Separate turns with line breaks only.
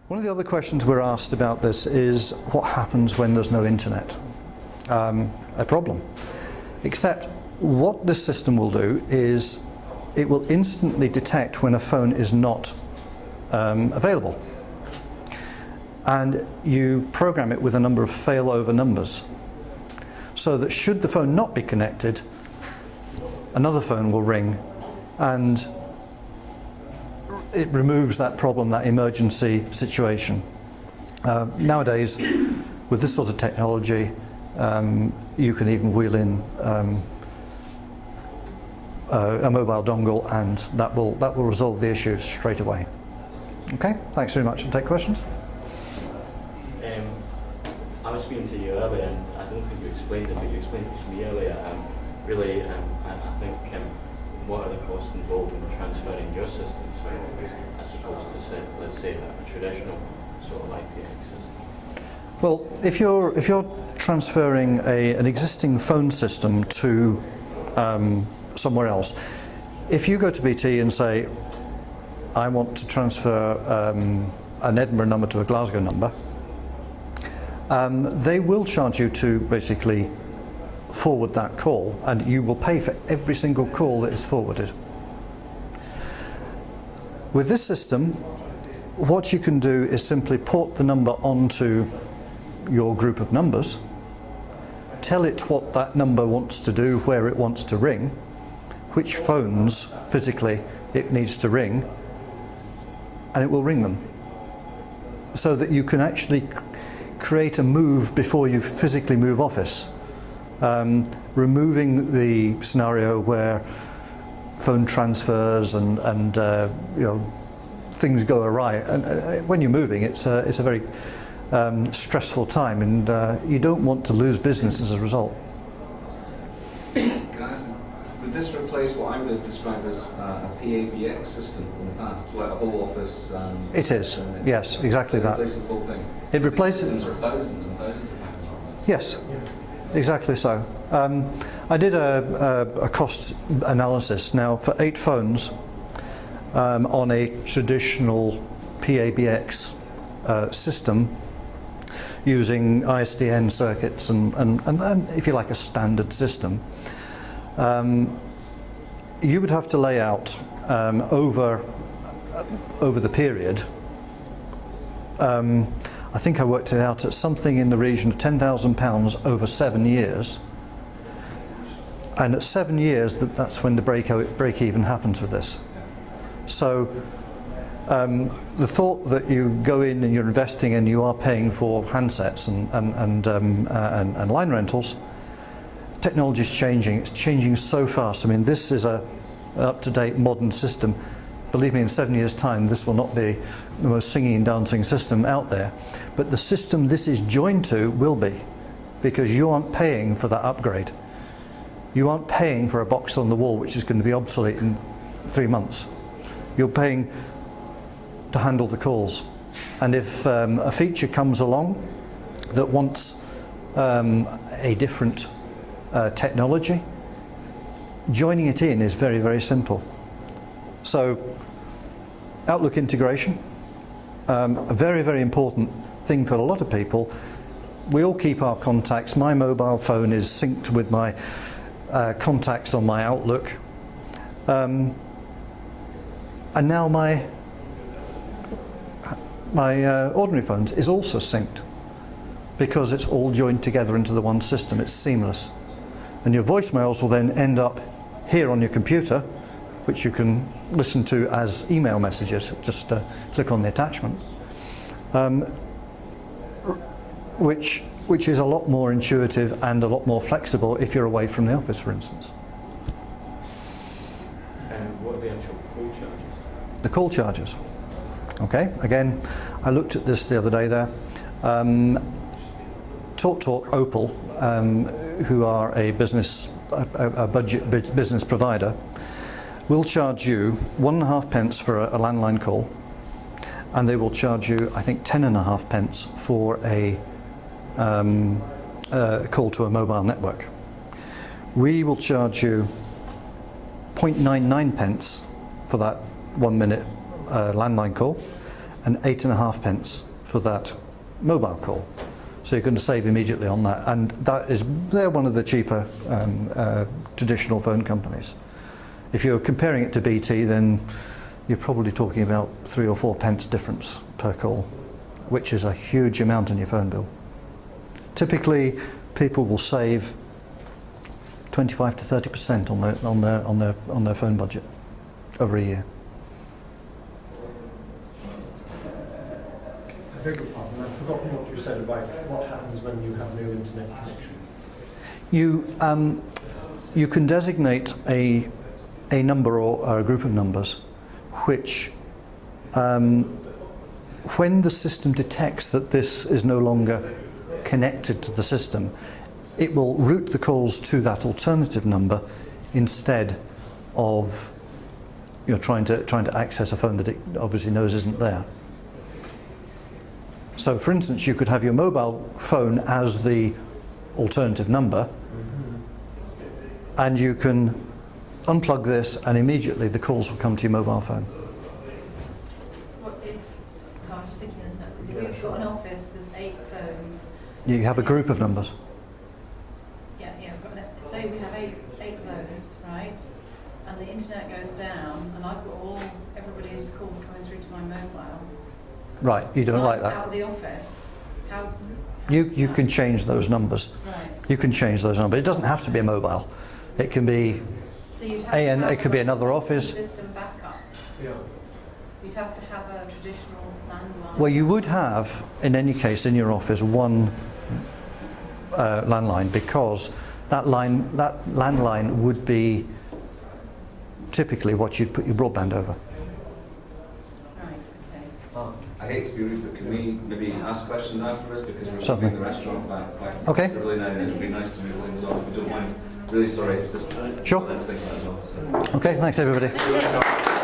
One of the other questions we're asked about this is what happens when there's no internet? A problem. Except what this system will do is it will instantly detect when a phone is not available. And you program it with a number of failover numbers, so that should the phone not be connected, another phone will ring and it removes that problem, that emergency situation. Nowadays, with this sort of technology, you can even wheel in a mobile dongle, and that will resolve the issue straight away. Okay, thanks very much. I'll take questions.
I was speaking to you earlier, and I don't think you explained it, but you explained it to me earlier. Really, I think what are the costs involved in transferring your system to an office as opposed to, say, let's say, a traditional sort of IPX system?
Well, if you're transferring an existing phone system to somewhere else, if you go to BT and say, I want to transfer an Edinburgh number to a Glasgow number, they will charge you to basically forward that call, and you will pay for every single call that is forwarded. With this system, what you can do is simply port the number onto your group of numbers, tell it what that number wants to do, where it wants to ring, which phones physically it needs to ring, and it will ring them. So that you can actually create a move before you physically move office, removing the scenario where phone transfers and you know, things go awry. And when you're moving, it's a very stressful time, and you don't want to lose business as a result.
Can I ask, would this replace what I would describe as a PABX system in the past, like a whole office?
It is, yes, exactly that.
It replaces the whole thing?
It replaces...
Systems are thousands and thousands of pounds, aren't they?
Yes, exactly so. I did a cost analysis now for 8 phones on a traditional PABX system using ISDN circuits and if you like a standard system. You would have to lay out over the period, I think I worked it out at something in the region of £10,000 over 7 years. And at 7 years, that's when the break even happens with this. So the thought that you go in and you're investing and you are paying for handsets and line rentals, technology is changing. It's changing so fast. I mean, this is an up-to-date modern system. Believe me, in 7 years' time, this will not be the most singing and dancing system out there. But the system this is joined to will be, because you aren't paying for that upgrade. You aren't paying for a box on the wall which is going to be obsolete in 3 months. You're paying to handle the calls. And if a feature comes along that wants a different technology, joining it in is very, very simple. So, Outlook integration, a very, very important thing for a lot of people. We all keep our contacts. My mobile phone is synced with my contacts on my Outlook. And now my ordinary phones is also synced, because it's all joined together into the one system. It's seamless. And your voicemails will then end up here on your computer, which you can listen to as email messages. Just click on the attachment, which is a lot more intuitive and a lot more flexible if you're away from the office, for instance.
And what are the actual call charges?
The call charges. Okay, again, I looked at this the other day there. TalkTalk Opal, who are a budget business provider, will charge you 1.5 pence for a landline call, and they will charge you, I think, 10.5 pence for a call to a mobile network. We will charge you 0.99 pence for that 1 minute landline call, and 8.5 pence for that mobile call. So you're going to save immediately on that, and they're one of the cheaper traditional phone companies. If you're comparing it to BT, then you're probably talking about 3 or 4 pence difference per call, which is a huge amount in your phone bill. Typically, people will save 25 to 30% on their phone budget over a year.
I beg your pardon, I've forgotten what you said about what happens when you have no internet connection.
You can designate a number or a group of numbers which, when the system detects that this is no longer connected to the system, it will route the calls to that alternative number instead of trying to access a phone that it obviously knows isn't there. So, for instance, you could have your mobile phone as the alternative number, and you can unplug this, and immediately the calls will come to your mobile phone.
What if, so I'm just thinking, because if we've got an office, there's 8 phones.
You have a group of numbers.
Yeah, but say we have eight of those, right? And the internet goes down, and I've got everybody's calls coming through to my mobile.
Right, you don't like that.
Out of the office, how?
You can change those numbers.
Right.
You can change those numbers. It doesn't have to be a mobile. It can be
So you'd have to
it could be another office.
System backup.
Yeah.
You'd have to have a traditional landline.
Well, you would have, in any case, in your office, one landline, because that landline would be typically what you'd put your broadband over.
Right. Okay.
I hate to be rude, but can we maybe ask questions afterwards, because we're
Certainly.
taking the restaurant back
Okay.
really now, and it would be nice to move things on if you don't mind. Really sorry, it's just
Sure.
I didn't think about it as well. So.
Okay, thanks everybody.
Yeah.